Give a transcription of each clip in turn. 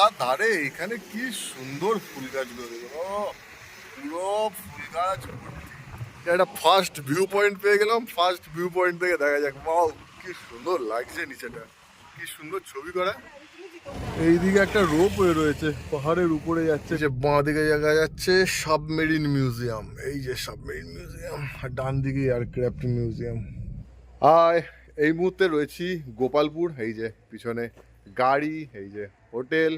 রাস্তার ধারে এখানে কি সুন্দর ফুল গাছগুলো, পুরো ফুল গাছ ভর্তি। একটা ফার্স্ট ভিউ পয়েন্ট পেয়ে গেলাম, ফার্স্ট ভিউ পয়েন্ট থেকে দেখা যাক। বাও, কি সুন্দর লাগছে নিচেটা, কি সুন্দর ছবি করা। এইদিকে একটা রোপওয়ে রয়েছে, পাহাড়ের উপরে যাচ্ছে। যে বাঁ দিকে দেখা যাচ্ছে সাবমেরিন মিউজিয়াম, এই যে সাবমেরিন মিউজিয়াম, আর ডান দিকে এয়ারক্রাফট মিউজিয়াম। আর এই মুহূর্তে রয়েছি গোপালপুর, এই যে পিছনে গাড়ি, এই যে হোটেল।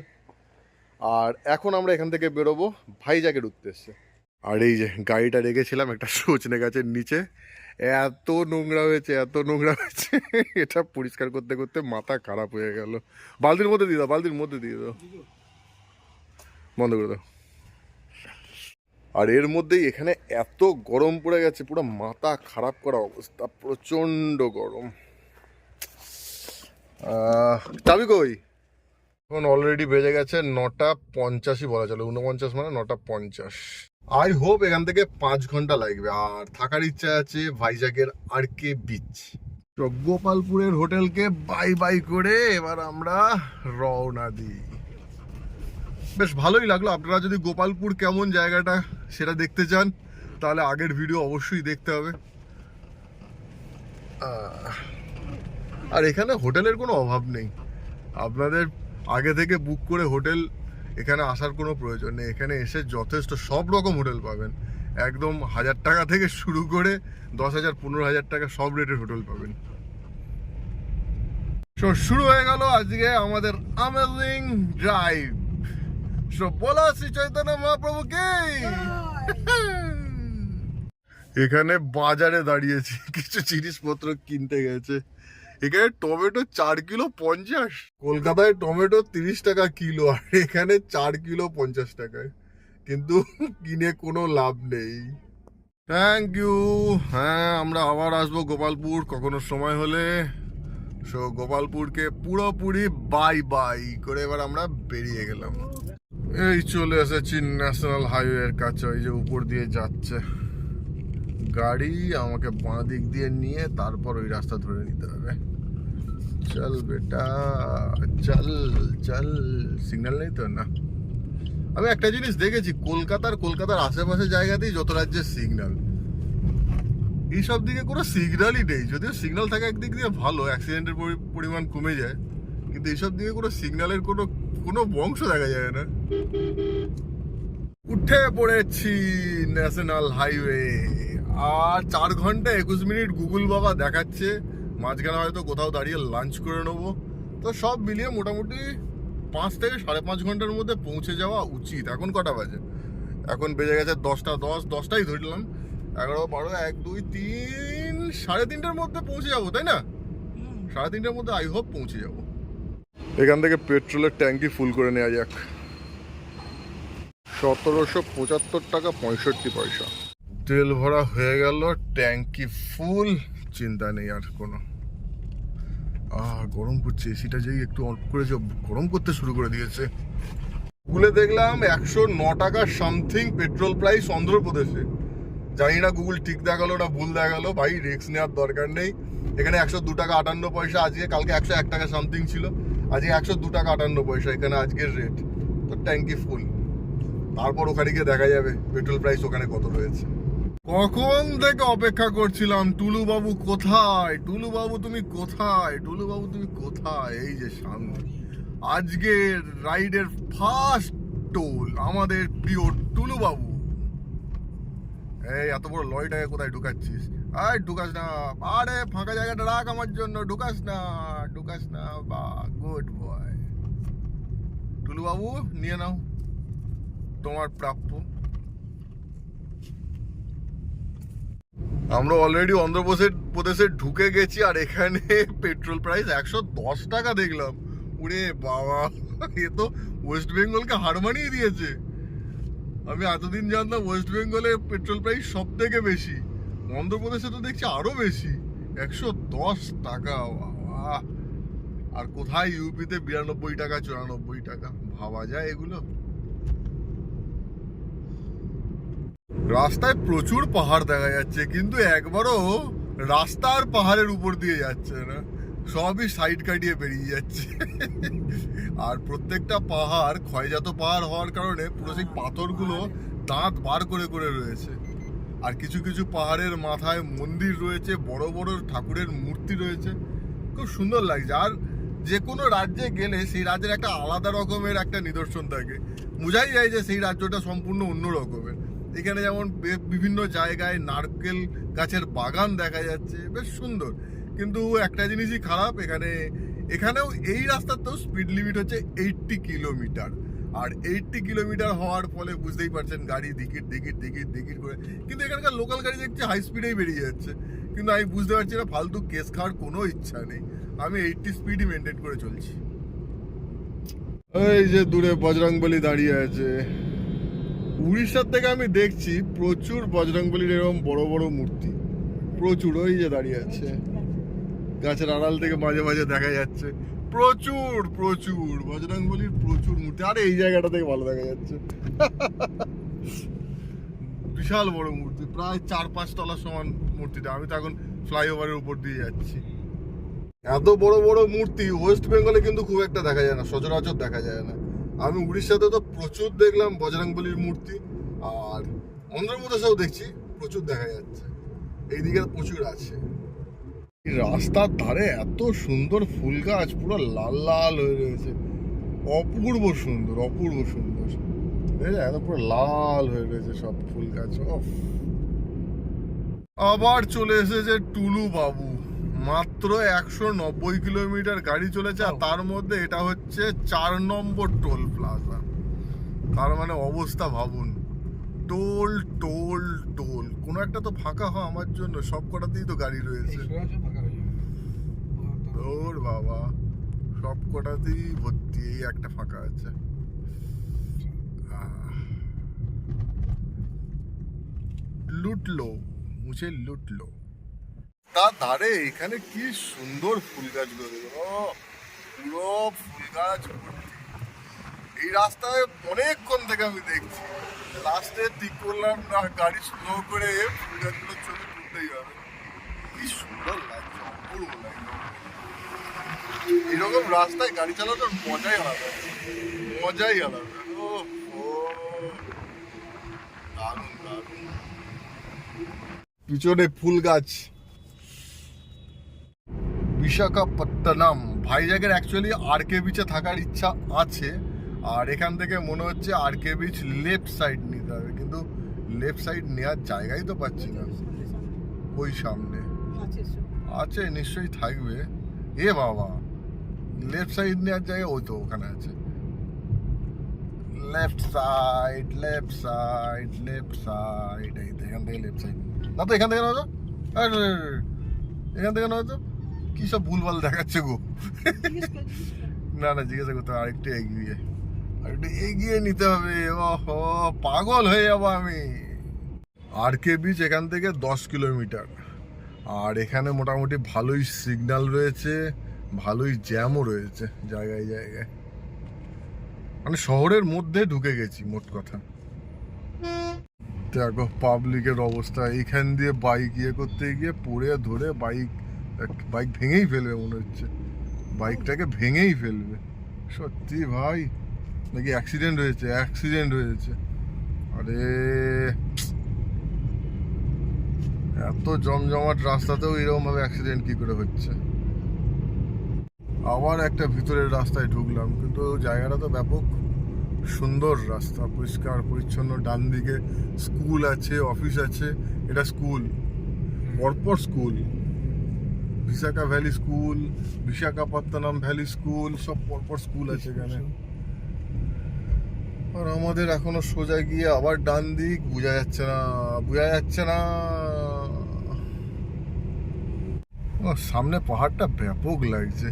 আর এখন আমরা এখান থেকে বেরোবো ভাইজাগের উদ্দেশ্যে। আর এই যে গাড়িটা রেখেছিলাম একটা সজনে গাছের নিচে, এত নোংরা হয়েছে, এত নোংরা হয়েছে, এটা পরিষ্কার করতে করতে মাথা খারাপ হয়ে গেল। বালতির মধ্যে দিয়ে দাও, বালতির মধ্যে দিয়ে দাও, বন্ধ করে দাও। আর এর মধ্যেই এখানে এত গরম পড়ে গেছে, পুরো মাথা খারাপ করা অবস্থা, প্রচণ্ড গরম। চাবি কই? এখন অলরেডি বেজে গেছে 9:50 বলা চলে, 49 মানে 9:50। আই হোপ এখান থেকে 5 ঘন্টা লাগবে। আর থাকার ইচ্ছা আছে ভাইজাগের আরকে বিচ। তো গোপালপুরের হোটেলকে বাই বাই করে এবার আমরা রওনা দিই। বেশ ভালোই লাগলো। আপনারা যদি গোপালপুর কেমন জায়গাটা সেটা দেখতে চান তাহলে আগের ভিডিও অবশ্যই দেখতে হবে। আর এখানে হোটেলের কোনো অভাব নেই, আপনাদের আগে থেকে বুক করে হোটেল এখানে আসার কোনো প্রয়োজন নেই। এখানে এসে যথেষ্ট সব রকম হোটেল পাবেন, একদম 1000 টাকা থেকে শুরু করে 10,000 15,000 টাকা সব রেটের হোটেল পাবেন। সো শুরু হয়ে গেল আজকে আমাদের অ্যামেজিং ড্রাইভ। সো বলো শ্রী চৈতন্য মহাপ্রভু কি। এখানে বাজারে দাঁড়িয়েছি, কিছু জিনিসপত্র কিনতে গেছে। এখানে টমেটো 4 কিলো 50, কলকাতায় টমেটো 30 টাকা কিলো, আর এখানে 4 কিলো 50 টাকায়, কিন্তু কিনে কোনো লাভ নেই। Thank you. হ্যাঁ, আমরা আবার আসবো গোপালপুর কখনো সময় হলে। সো গোপালপুরকে পুরোপুরি বাই বাই করে এবার আমরা বেরিয়ে গেলাম। এই চলে এসেছি ন্যাশনাল হাইওয়ের কাছে, ওই যে উপর দিয়ে যাচ্ছে গাড়ি, আমাকে বাঁ দিক দিয়ে নিয়ে তারপর ওই রাস্তা ধরে নিতে হবে। চল বেটা চল চল, সিগন্যাল নেই তো না। আমি একটা জিনিস দেখেছি, কলকাতার আশেপাশে জায়গাতেই যত রাজ্যের সিগন্যাল, এইসব দিকে কোনো সিগন্যালই নেই। যদিও সিগন্যাল থাকে একদিক দিয়ে ভালো, অ্যাক্সিডেন্টের পরিমাণ কমে যায়, কিন্তু এইসব দিকে কোনো সিগন্যালের কোনো বংশ দেখা যায় না। উঠে পড়েছি ন্যাশনাল হাইওয়ে, আর 4 ঘন্টা 21 মিনিট গুগল বাবা দেখাচ্ছে। মাঝখানে হয়তো কোথাও দাঁড়িয়ে লাঞ্চ করে নেবো। তো সব মিলিয়ে মোটামুটি 5 থেকে 5.5 ঘন্টার মধ্যে পৌঁছে যাওয়া উচিত। এখন কটা বাজে? এখন বেজে গেছে 10টা 10, 10টাই ধরলাম, 11, 12, 1, 2, 3, 3:30টার মধ্যে পৌঁছে যাবো, তাই না? 3:30টার মধ্যে আই হোপ পৌঁছে যাবো। এখান থেকে পেট্রোলের ট্যাঙ্কি ফুল করে নেওয়া যাক। 1775 টাকা 65 পয়সা। তেল ভরা হয়ে গেল, ট্যাঙ্কি ফুল, চিন্তা নেই আর কোনো। গরম করছে, এসিটা যেই একটু অন করে গরম করতে শুরু করে দিয়েছে। গুগলে দেখলাম 109 টাকা সামথিং পেট্রোল প্রাইস অন্ধ্রপ্রদেশে। জানি না গুগল ঠিক দেখালো না ভুল দেখালো, ভাই রিস্ক নেওয়ার দরকার নেই। এখানে 102 টাকা 58 পয়সা আজকে, কালকে 101 টাকা সামথিং ছিল, আজকে 102 টাকা 58 পয়সা এখানে আজকের রেট। তো ট্যাঙ্কি ফুল, তারপর ওখানে গিয়ে দেখা যাবে পেট্রোল প্রাইস ওখানে কত রয়েছে। কখন থেকে অপেক্ষা করছিলাম, টুলু বাবু কোথায়, টুলু বাবু তুমি কোথায়, টুলু বাবু তুমি কোথায়। এই যে সামনে আজকের রাইডের ফার্স্ট টোল, আমাদের প্রিয় টুলু বাবু। এই এত বড় লরিটাকে কোথায় ঢুকাচ্ছিস? আয় ঢুকাস না, আরে ফাঁকা জায়গাটা রাখ আমার জন্য, ঢুকাস না ঢুকাস না। বা গুড বয় টুলু বাবু, নিয়ে নাও তোমার প্রাপ্য। আমরা অলরেডি অন্ধ্রপ্রদেশে ঢুকে গেছি, আর এখানে পেট্রোল প্রাইস 110 টাকা দেখলাম। উরে বাবা, এ তো ওয়েস্ট বেঙ্গলকে হার মানিয়ে দিয়েছে। আমি এতদিন জানতাম ওয়েস্ট বেঙ্গলে পেট্রোল প্রাইস সব থেকে বেশি, অন্ধ্রপ্রদেশে তো দেখছি আরো বেশি, 110 টাকা। বাবা, আর কোথায় ইউপিতে 92 টাকা 94 টাকা, ভাবা যায় এগুলো। রাস্তায় প্রচুর পাহাড় দেখা যাচ্ছে, কিন্তু একবারও রাস্তার পাহাড়ের উপর দিয়ে যাচ্ছে না। সবই সাইড কাটিয়ে বেরিয়ে যাচ্ছে। আর প্রত্যেকটা পাহাড় ক্ষয়জাত পাহাড় হওয়ার কারণে পুরো সেই পাথরগুলো দাঁত বার করে করে রয়েছে। আর কিছু কিছু পাহাড়ের মাথায় মন্দির রয়েছে, বড় বড় ঠাকুরের মূর্তি রয়েছে, খুব সুন্দর লাগছে। আর যে কোনো রাজ্যে গেলে সেই রাজ্যের একটা আলাদা রকমের একটা নিদর্শন থাকে, বোঝাই যায় যে সেই রাজ্যটা সম্পূর্ণ অন্য রকমের। এখানে যেমন বিভিন্ন জায়গায় নারকেল গাছের বাগান দেখা যাচ্ছে, বেশ সুন্দর। কিন্তু একটা জিনিসই খারাপ, এখানেও এই রাস্তাতেও স্পিড লিমিট হচ্ছে 80 কিলোমিটার। আর 80 কিলোমিটার হওয়ার ফলে বুঝতেই পারছেন গাড়ি দিকির দিকির দিকির দিকির করে। কিন্তু এখানকার লোকাল গাড়ি দেখছি হাই স্পিডেই বেরিয়ে যাচ্ছে। কিন্তু আমি বুঝতে পারছি না, ফালতু কেস খাওয়ার কোনো ইচ্ছা নেই, আমি 80 স্পিডই মেনটেন করে চলছি। এই যে দূরে বজরংবলী দাঁড়িয়ে আছে। উড়িষ্যার থেকে আমি দেখছি প্রচুর বজরংবলীর এরকম বড় বড় মূর্তি, প্রচুর। ওই যে দাঁড়িয়ে আছে, গাছের আড়াল থেকে মাঝে মাঝে দেখা যাচ্ছে প্রচুর প্রচুর বজরংবলীর প্রচুর মূর্তি। আরে এই জায়গাটা থেকে ভালো দেখা যাচ্ছে, বিশাল বড় মূর্তি, প্রায় 4-5 তলা সমান মূর্তিটা। আমি তো এখন ফ্লাইওভারের উপর দিয়ে যাচ্ছি। এত বড় বড় মূর্তি ওয়েস্ট বেঙ্গলে কিন্তু খুব একটা দেখা যায় না, সচরাচর দেখা যায় না। আমি উড়িষ্যাতে তো প্রচুর দেখলাম বজরংবলীর মূর্তি, আর অন্ধ্রপ্রদেশেও দেখছি প্রচুর দেখা যাচ্ছে, এইদিকে প্রচুর আছে। রাস্তার ধারে এত সুন্দর ফুল গাছ, পুরো লাল লাল হয়ে রয়েছে, অপূর্ব সুন্দর, অপূর্ব সুন্দর। এত পুরো লাল হয়ে রয়েছে সব ফুল গাছ। আবার চলে এসেছে টুলু বাবু। মাত্র 190 কিলোমিটার গাড়ি চলেছে, আর তার মধ্যে এটা হচ্ছে 4 নম্বর টোল প্লাজা। তার মানে অবস্থা ভাবুন, টোল টোল টোল। কোনো একটা তো ফাঁকা হয় আমার জন্য, সব কটাতেই তো গাড়ি রয়েছে। ওর বাবা, সব কটাতেই ভর্তি, এই একটা ফাঁকা আছে। লুটলো, মুঝে লুটলো। তার ধারে এখানে কি সুন্দর ফুল গাছগুলো, পুরো ফুল গাছ ভর্তি। এই রাস্তায় অনেকক্ষণ থেকে আমি দেখছি, লাস্টে ঠিক করলাম না, গাড়ি স্লো করে ফুল গাছগুলোর ছবি তুলতেই হবে। কি সুন্দর লাগছে, অপূর্ব লাগছে। এরকম রাস্তায় গাড়ি চালানোর মজাই আলাদা, মজাই আলাদা। ও দারুণ দারুণ। পিছনে ফুল গাছ। বিশাখাপত্তনম ভাইজ্যাগের অ্যাকচুয়ালি আরকে বিচে থাকার ইচ্ছা আছে, আর এখান থেকে মনে হচ্ছে আরকে বিচ লেফট সাইড নিতে হবে, কিন্তু লেফট সাইড নেওয়ার জায়গাই তো পাচ্ছি না। ওই সামনে আছে, নিশ্চয়ই থাকবে। এ বাবা, লেফট সাইড নেওয়ার জায়গা ওই তো ওখানে আছে। Left side left side left side, এই তো এখান থেকে লেফট সাইড। না তো এখান থেকে না হতো, এখান থেকে না হতো, কি সব ভুলভাল দেখাচ্ছে গো। না না, জিজ্ঞাসা করতে হবে, আরেকটু এগিয়ে নিতে হবে। ওহো, পাগল হয়ে যাবো আমি। আরকে বিচ এখান থেকে 10 কিলোমিটার, আর এখানে মোটামুটি ভালোই সিগন্যাল রয়েছে, ভালোই জ্যামও রয়েছে জায়গায় জায়গায়। মানে শহরের মধ্যে ঢুকে গেছি মোট কথা। দেখো পাবলিকের অবস্থা, এইখান দিয়ে বাইক করতে গিয়ে পড়ে ধরে বাইক ভেঙেই ফেলবে মনে হচ্ছে, বাইকটাকে ভেঙেই ফেলবে। সত্যি ভাই, নাকি অ্যাক্সিডেন্ট হয়েছে। আরে এত জমজমাট রাস্তাতেও এরকম ভাবে অ্যাক্সিডেন্ট কি করে হচ্ছে। আবার একটা ভিতরের রাস্তায় ঢুকলাম, কিন্তু জায়গাটা তো ব্যাপক সুন্দর রাস্তা, পরিষ্কার পরিচ্ছন্ন। ডান দিকে স্কুল আছে, অফিস আছে। এটা স্কুল, পরপর school, Visakha valley school, Visakhapatnam valley school, সব পরপর স্কুল আছে এখানে। আর আমাদের এখনো সোজা গিয়ে আবার ডান দিক, বোঝা যাচ্ছে না। সামনে পাহাড়টা ব্যাপক লাগছে,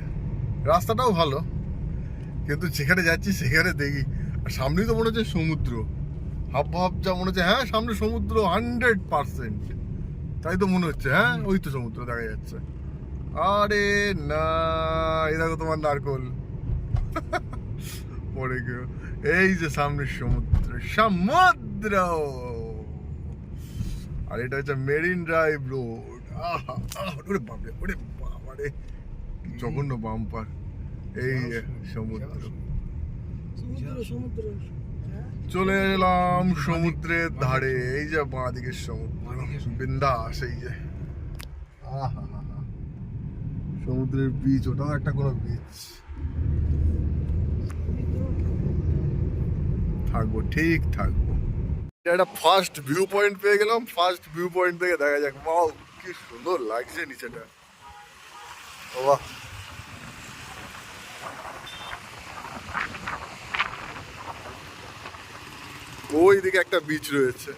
রাস্তাটাও ভালো, কিন্তু যেখানে যাচ্ছি সেখানে দেখি সামনেই তো মনে হচ্ছে সমুদ্র। হাব যা মনে হচ্ছে, হ্যাঁ সামনে সমুদ্র 100%, তাই তো মনে হচ্ছে। হ্যাঁ ওই তো সমুদ্র দেখা যাচ্ছে। আরে না, এই দেখো তোমার নারকোল পড়ে গেল। এই যে সামনে সমুদ্র, আর এটা হচ্ছে মেরিন ড্রাইভ রোড। ওরে বাবারে, জঘন্য বাম্পার। এই সমুদ্র, চলে এলাম সমুদ্রের ধারে। এই যে বাঁ দিকের সমুদ্র, বিন্দাস। এই যে আহা, সমুদ্রের বিচ, ওটাও একটা কোনো বিচ। থাকবো, ঠিক থাকবো। একটা ফার্স্ট ভিউ পয়েন্ট পেয়ে গেলাম। ফার্স্ট ভিউ পয়েন্ট থেকে দেখা যাক। বাহ, কি সুন্দর লাগছে নিচেটা। বাহ, ওই দিকে একটা বিচ রয়েছে।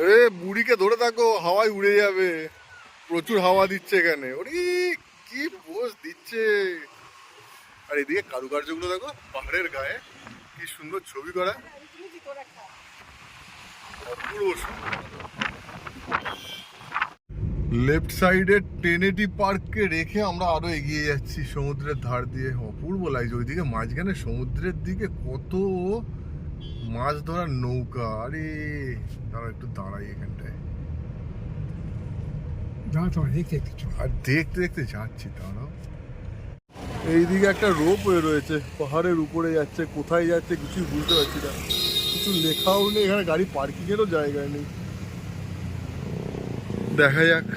এ বুড়িকে ধরে থাকো, হাওয়ায় উড়ে যাবে। প্রচুর হাওয়া দিচ্ছে এখানে। ওরে কি পোজ দিচ্ছে। আর এদিকে কারুকার্যগুলো দেখো, পাহাড়ের গায়ে কি সুন্দর ছবি করা, অপূর্ব সুন্দর। লেফট সাইডে টেনেটি পার্ককে রেখে আমরা আরো এগিয়ে যাচ্ছি সমুদ্রের ধার দিয়ে। অপূর্ব লাগছে। ওইদিকে মাঝখানে সমুদ্রের দিকে কত মাছ ধরার নৌকা। আরে তারা একটু দাঁড়াই এখানটায়, আর দেখতে দেখতে যাচ্ছি। তারাও এইদিকে একটা রোপওয়ে রয়েছে, পাহাড়ের উপরে যাচ্ছে। কোথায় যাচ্ছে কিছুই বুঝতে পারছি না। কিছু লেখাও নেই এখানে, গাড়ি পার্কিং এরও জায়গা নেই। দেখা যাক।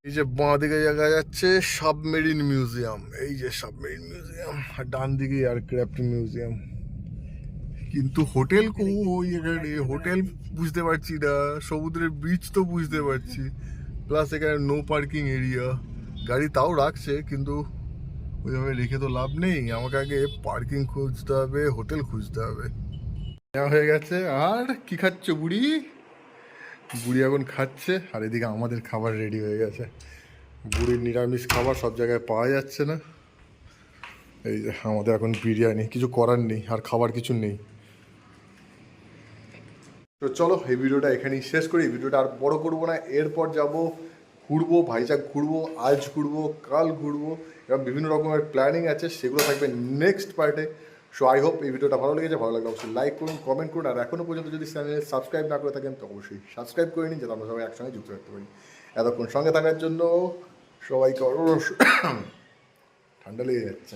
এই যে বাঁ দিকে দেখা যাচ্ছে সাবমেরিন মিউজিয়াম। এই যে সাবমেরিন মিউজিয়াম, আর ডান দিকে এয়ারক্রাফট মিউজিয়াম। কিন্তু হোটেল কই এখানে? হোটেল বুঝতে পারছি না। সমুদ্রের বিচ তো বুঝতে পারছি, প্লাস এখানে নো পার্কিং এরিয়া। গাড়ি তাও রাখছে, কিন্তু ওইভাবে রেখে তো লাভ নেই। আমাকে আগে পার্কিং খুঁজতে হবে, হোটেল খুঁজতে হবে। নেওয়া হয়ে গেছে। আর কি খাচ্ছ বুড়ি? বুড়ি এখন খাচ্ছে, আর এদিকে আমাদের খাবার রেডি হয়ে গেছে। বুড়ির নিরামিষ খাবার সব জায়গায় পাওয়া যাচ্ছে না। এই যে আমাদের এখন বিরিয়ানি, কিছু করার নেই, আর খাবার কিছু নেই। তো চলো এই ভিডিওটা এখানেই শেষ করি। এই ভিডিওটা আর বড় করবো না। এরপর যাব ঘুরবো, ভাইজাগ ঘুরবো, আজ ঘুরবো, কাল ঘুরবো, এবং বিভিন্ন রকমের প্ল্যানিং আছে, সেগুলো থাকবে নেক্সট পার্টে। সো আই হোপ এই ভিডিওটা ভালো লেগেছে। ভালো লাগলে অবশ্যই লাইক করুন, কমেন্ট করুন, আর এখনও পর্যন্ত যদি চ্যানেলে সাবস্ক্রাইব না করে থাকেন তো অবশ্যই সাবস্ক্রাইব করে নিন, যাতে আমরা সবাই একসঙ্গে যুক্ত থাকতে পারি। এতক্ষণ সঙ্গে থাকার জন্য সবাইকে ঠান্ডা লেগে যাচ্ছে।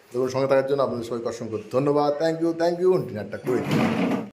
এতক্ষণ সঙ্গে থাকার জন্য আপনাদের সবাইকে অসংখ্য ধন্যবাদ। Thank you. ডিনারটা করে দিন।